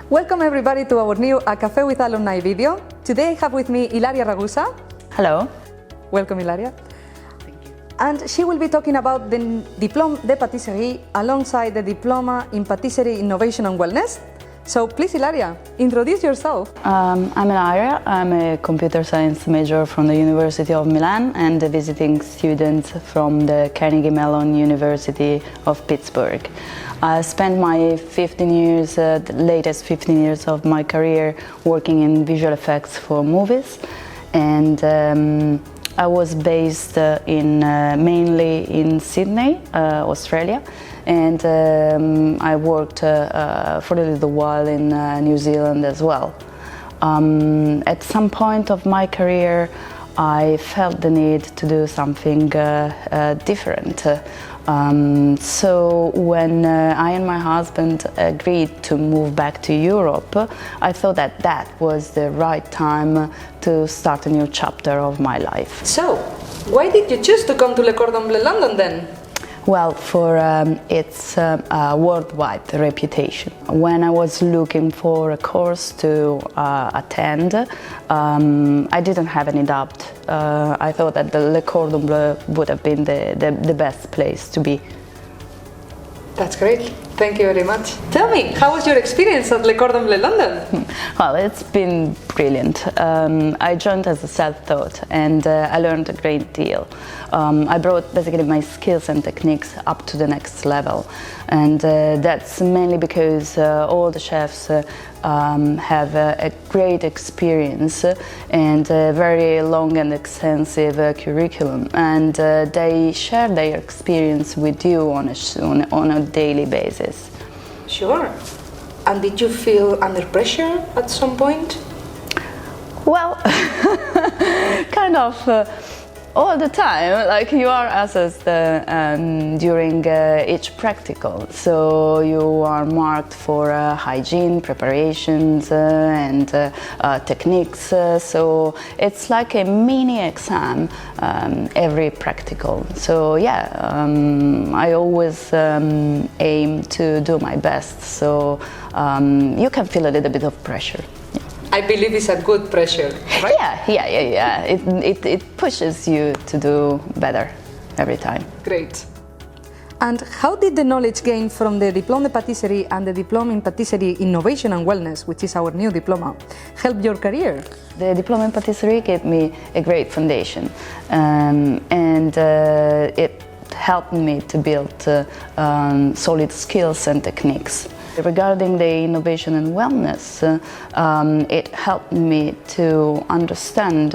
Welcome everybody to our new A Café with Alumni video. Today I have with me Ilaria Ragusa. Hello. Welcome, Ilaria. Thank you. And she will be talking about the Diplôme de Patisserie alongside the Diploma in Patisserie Innovation and Wellness. So please, Ilaria, introduce yourself. I'm Ilaria. I'm a computer science major from the University of Milan and a visiting student from the Carnegie Mellon University of Pittsburgh. I spent my 15 years, the latest 15 years of my career working in visual effects for movies, and I was based mainly in Sydney, Australia, and I worked for a little while in New Zealand as well. At some point of my career, I felt the need to do something different. So when I and my husband agreed to move back to Europe, I thought that that was the right time to start a new chapter of my life. So, why did you choose to come to Le Cordon Bleu London then? Well, for its worldwide reputation. When I was looking for a course to attend, I didn't have any doubt. I thought that the Le Cordon Bleu would have been the best place to be. That's great. Thank you very much. Tell me, how was your experience at Le Cordon Bleu London? Well, it's been brilliant. I joined as a self-taught and I learned a great deal. I brought basically my skills and techniques up to the next level, and that's mainly because all the chefs have a great experience and a very long and extensive curriculum, and they share their experience with you on a daily basis. Sure. And did you feel under pressure at some point? Well, kind of all the time. Like, you are assessed during each practical, so you are marked for hygiene, preparations, and techniques. So it's like a mini exam every practical. So yeah, I always aim to do my best. So you can feel a little bit of pressure. I believe it's a good pressure, right? Yeah. It pushes you to do better every time. Great. And how did the knowledge gained from the Diplôme de Patisserie and the Diplôme in Patisserie Innovation and Wellness, which is our new diploma, help your career? The Diplôme in Patisserie gave me a great foundation, and it helped me to build solid skills and techniques. Regarding the innovation and wellness, it helped me to understand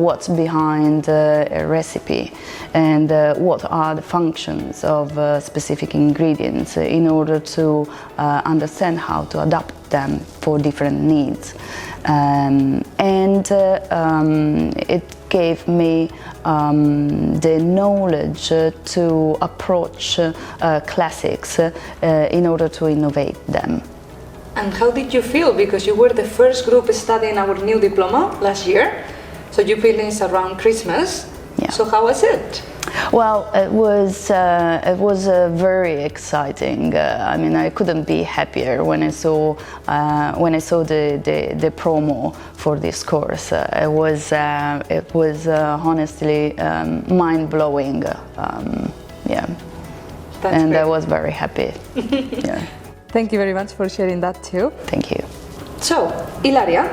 what's behind a recipe and what are the functions of specific ingredients in order to understand how to adapt them for different needs. It gave me the knowledge to approach classics in order to innovate them. And how did you feel? Because you were the first group studying our new diploma last year, so you finished around Christmas. Yeah. So how was it? Well, it was very exciting. I mean, I couldn't be happier when I saw the promo for this course. It was honestly mind blowing. Yeah, That's and great. I was very happy. Yeah. Thank you very much for sharing that too. Thank you. So, Ilaria,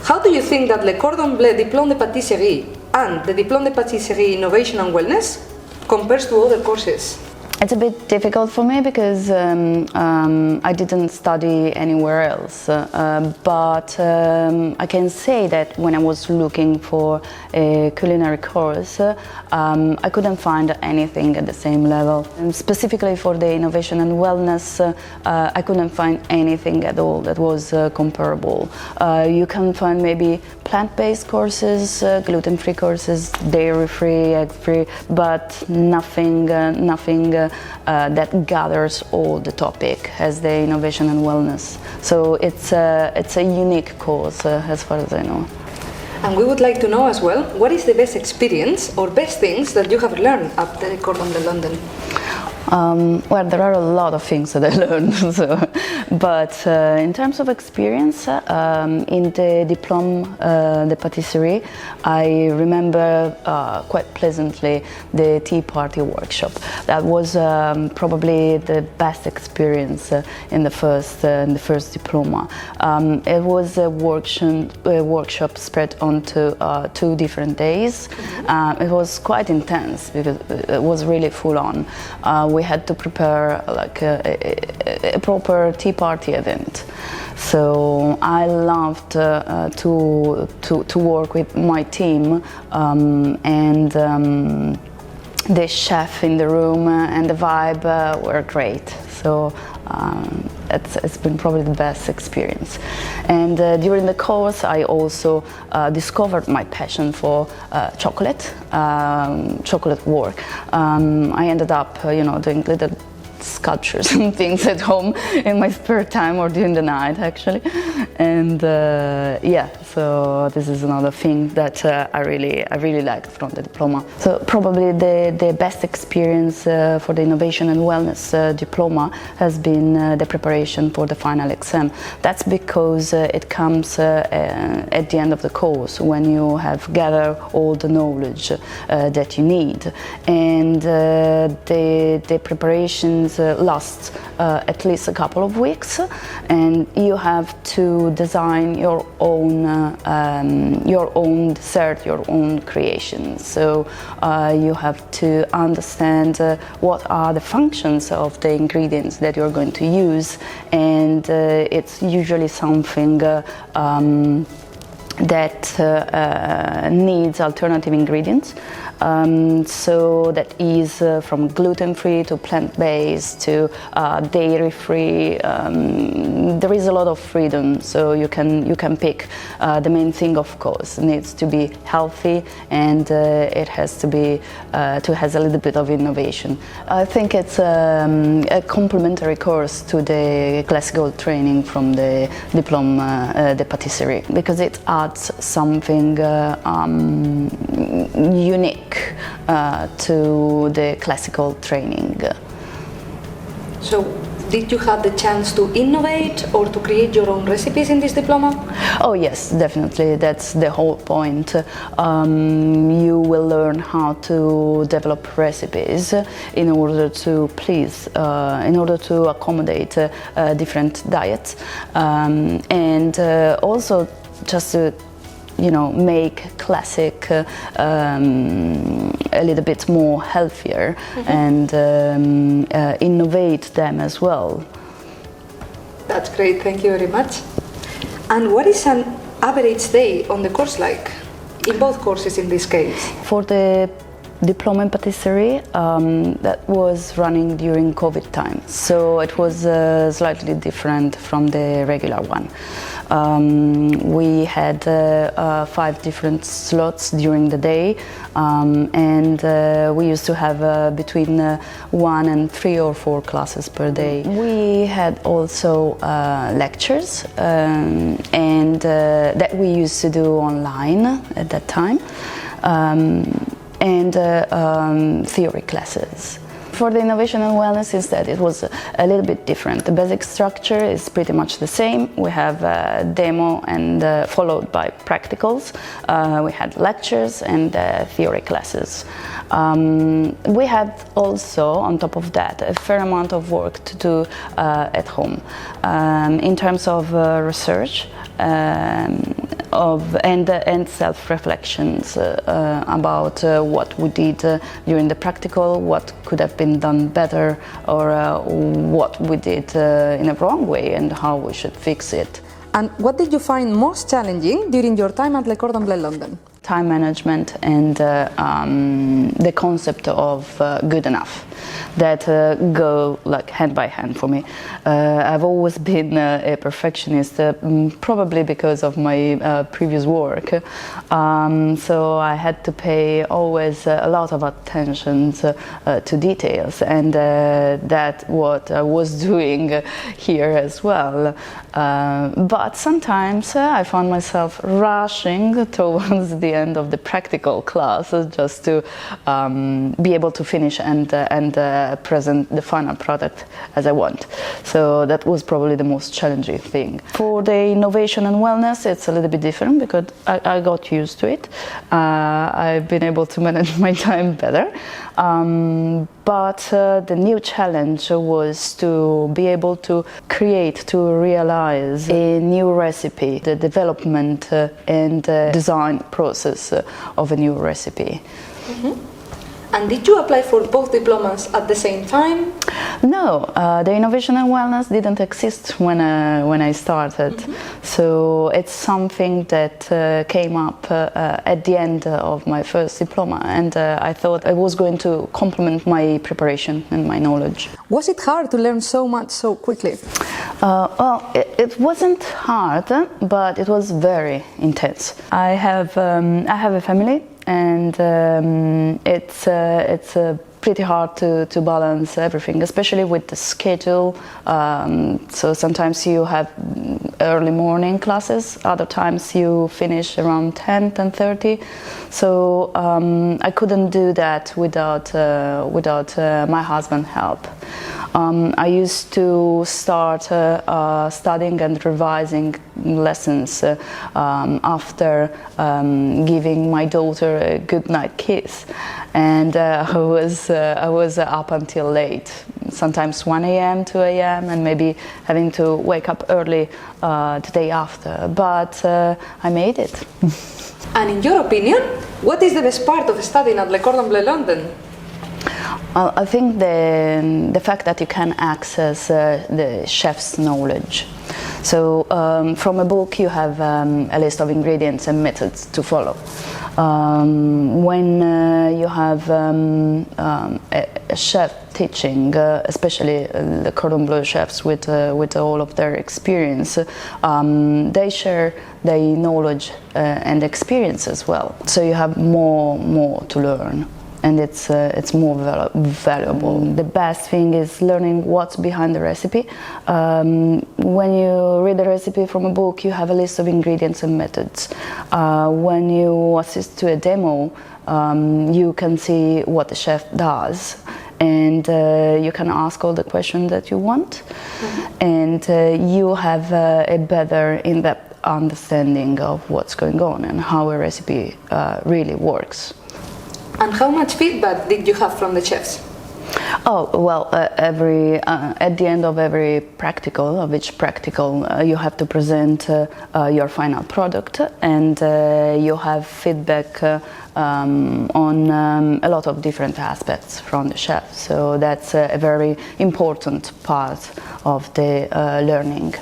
how do you think that Le Cordon Bleu Diplôme de Patisserie and the Diplôme de Patisserie Innovation and Wellness compares to other courses? It's a bit difficult for me because I didn't study anywhere else, but I can say that when I was looking for a culinary course, I couldn't find anything at the same level. And specifically for the innovation and wellness, I couldn't find anything at all that was comparable. You can find maybe plant-based courses, gluten-free courses, dairy-free, egg-free, but nothing that gathers all the topic as the innovation and wellness. So it's a unique course as far as I know. And we would like to know as well, what is the best experience or best things that you have learned at the Cordon Bleu London? Well, there are a lot of things that I learned, But in terms of experience, in the Diplôme de Patisserie, I remember quite pleasantly the tea party workshop. That was probably the best experience in the first diploma. It was a workshop spread onto 2 different days. It was quite intense because it was really full on. We had to prepare like a proper tea party event. So I loved to work with my team and the chef in the room and the vibe were great. So it's been probably the best experience. And during the course, I also discovered my passion for chocolate work. I ended up, doing little sculptures and things at home in my spare time or during the night, actually. And so this is another thing that I really liked from the diploma. So probably the best experience for the innovation and wellness diploma has been the preparation for the final exam. That's because it comes at the end of the course when you have gathered all the knowledge that you need, and the preparations last at least a couple of weeks, and you have to design your own dessert, your own creation. So you have to understand what are the functions of the ingredients that you're going to use, and it's usually something that needs alternative ingredients. So that is from gluten-free to plant-based to dairy-free. There is a lot of freedom, so you can pick. The main thing, of course, needs to be healthy, and it has to be has a little bit of innovation. I think it's a complementary course to the classical training from the Diplôme de Patisserie, because it adds something unique to the classical training. So, did you have the chance to innovate or to create your own recipes in this diploma? Oh yes, definitely. That's the whole point. You will learn how to develop recipes in order to please, in order to accommodate different diets, and also just to make classic a little bit more healthier, and innovate them as well. That's great, thank you very much. And what is an average day on the course like, in both courses in this case? For the Diplôme de Patisserie, that was running during COVID time, so it was slightly different from the regular one. We had 5 different slots during the day, and we used to have between 1 and 3 or 4 classes per day. We had also lectures, and that we used to do online at that time, and theory classes. For the innovation and wellness, instead, it was a little bit different. The basic structure is pretty much the same. We have a demo and followed by practicals. We had lectures and theory classes. We had also, on top of that, a fair amount of work to do at home in terms of research. And self-reflections about what we did during the practical, what could have been done better, or what we did in a wrong way and how we should fix it. And what did you find most challenging during your time at Le Cordon Bleu London? Time management and the concept of good enough, that go like hand by hand for me. I've always been a perfectionist, probably because of my previous work, so I had to pay always a lot of attention to details, and that's what I was doing here as well. But sometimes I found myself rushing towards the the end of the practical class, just to be able to finish and present the final product as I want. So that was probably the most challenging thing. For the innovation and wellness, it's a little bit different because I got used to it. I've been able to manage my time better. But the new challenge was to be able to create, to realize a new recipe, the development and design process of a new recipe. Mm-hmm. And did you apply for both diplomas at the same time? No, the innovation and wellness didn't exist when I started. Mm-hmm. So it's something that came up at the end of my first diploma, and I thought I was going to complement my preparation and my knowledge. Was it hard to learn so much so quickly? Well, it wasn't hard, but it was very intense. I have a family, and it's pretty hard to balance everything, especially with the schedule. So sometimes you have early morning classes, other times you finish around 10:30. So I couldn't do that without my husband's help. I used to start studying and revising lessons after giving my daughter a good night kiss, and I was up until late, sometimes 1 a.m., 2 a.m., and maybe having to wake up early the day after. But I made it. And in your opinion, what is the best part of studying at Le Cordon Bleu London? I think the fact that you can access the chef's knowledge. So from a book you have a list of ingredients and methods to follow. When you have a chef teaching, especially the Cordon Bleu chefs with all of their experience, they share their knowledge and experience as well. So you have more to learn. And it's more valuable. The best thing is learning what's behind the recipe. When you read a recipe from a book, you have a list of ingredients and methods. When you assist to a demo, you can see what the chef does, and you can ask all the questions that you want. Mm-hmm. And you have a better in-depth understanding of what's going on and how a recipe really works. And how much feedback did you have from the chefs? Oh, well, at the end of each practical, you have to present your final product, and you have feedback on a lot of different aspects from the chef. So that's a very important part of the learning.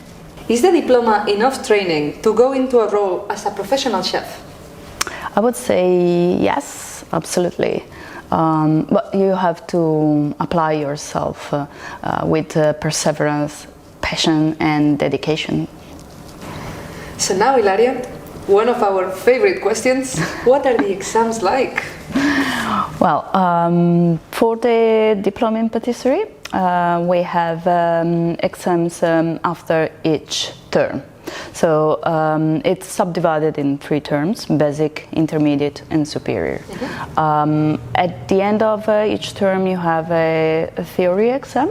Is the diploma enough training to go into a role as a professional chef? I would say yes, absolutely. But you have to apply yourself with perseverance, passion and dedication. So now, Ilaria, one of our favorite questions, what are the exams like? Well, for the Diplôme in Patisserie, we have exams after each term. So it's subdivided in 3 terms: basic, intermediate and superior. Mm-hmm. At the end of each term you have a theory exam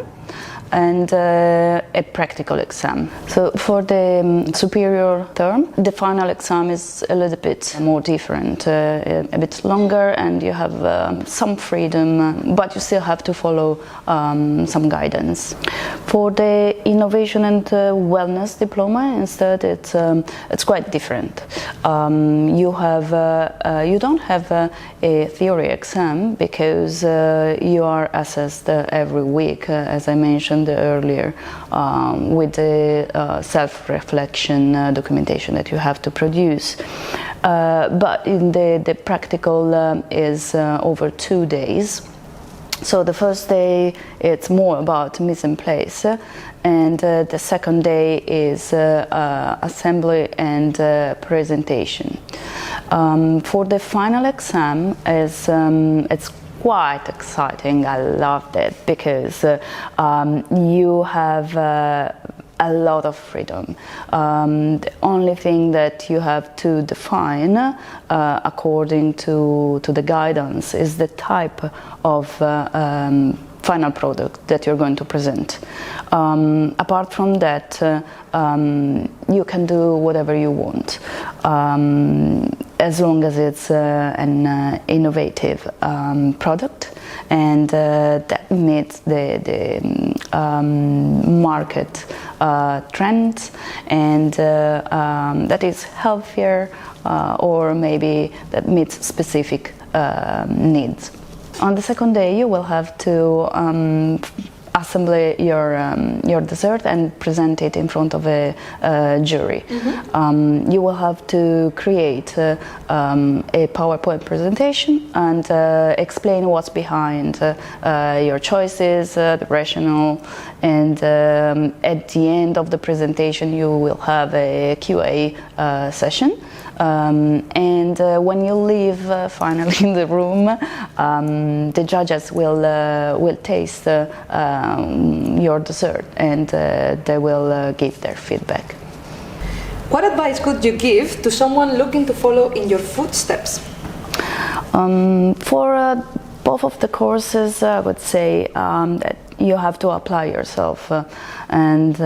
and a practical exam. So for the superior term, the final exam is a little bit more different, a bit longer, and you have some freedom, but you still have to follow some guidance. For the innovation and wellness diploma, instead, it's quite different. You don't have a theory exam because you are assessed every week, as I mentioned earlier, with the self-reflection documentation that you have to produce. But in the practical is over 2 days. So the first day it's more about mise en place, and the second day is assembly and presentation. For the final exam, it's quite exciting. I loved it because you have a lot of freedom. The only thing that you have to define according to the guidance is the type of final product that you're going to present. Apart from that, you can do whatever you want, as long as it's an innovative product, and that meets the market trends, and that is healthier, or maybe that meets specific needs. On the second day, you will have to assemble your dessert and present it in front of a jury. Mm-hmm. You will have to create a PowerPoint presentation and explain what's behind your choices, the rationale, and at the end of the presentation you will have a Q&A session. And when you leave finally in the room, the judges will taste your dessert, and they will give their feedback. What advice could you give to someone looking to follow in your footsteps? For both of the courses, I would say that you have to apply yourself, and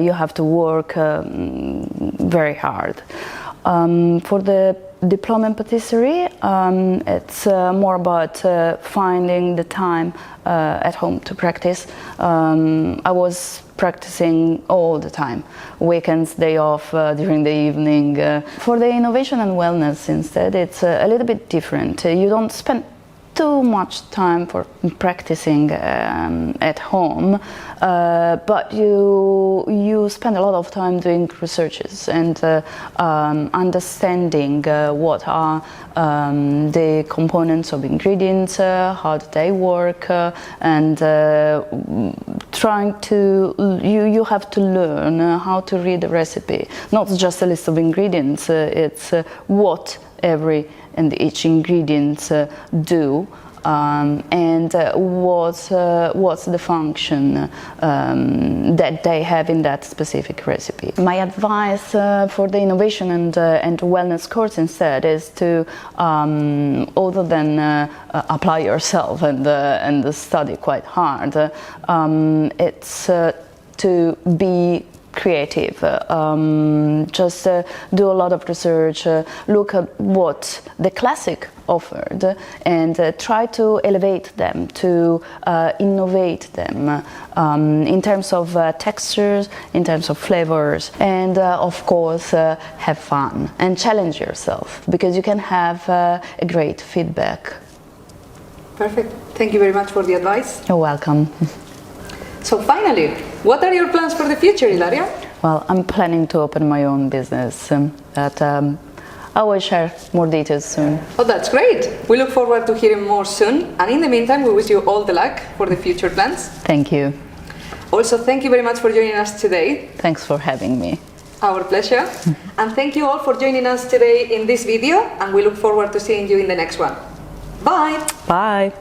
you have to work very hard. For the Diplôme de Patisserie, it's more about finding the time at home to practice. I was practicing all the time, weekends, day off, during the evening. For the innovation and wellness instead, it's a little bit different. You don't spend too much time for practicing at home, but you spend a lot of time doing researches and understanding what are the components of ingredients, how do they work, and trying to you have to learn how to read a recipe, not just a list of ingredients. It's what every and each ingredient do, and what's the function that they have in that specific recipe. My advice for the innovation and wellness course instead is to, other than apply yourself and study quite hard, it's to be creative. Just do a lot of research, look at what the classic offered, and try to elevate them, to innovate them in terms of textures, in terms of flavors, and of course have fun and challenge yourself, because you can have a great feedback. Perfect. Thank you very much for the advice. You're welcome. So finally, what are your plans for the future, Ilaria? Well, I'm planning to open my own business, but I will share more details soon. Oh, that's great. We look forward to hearing more soon. And in the meantime, we wish you all the luck for the future plans. Thank you. Also, thank you very much for joining us today. Thanks for having me. Our pleasure. And thank you all for joining us today in this video. And we look forward to seeing you in the next one. Bye. Bye.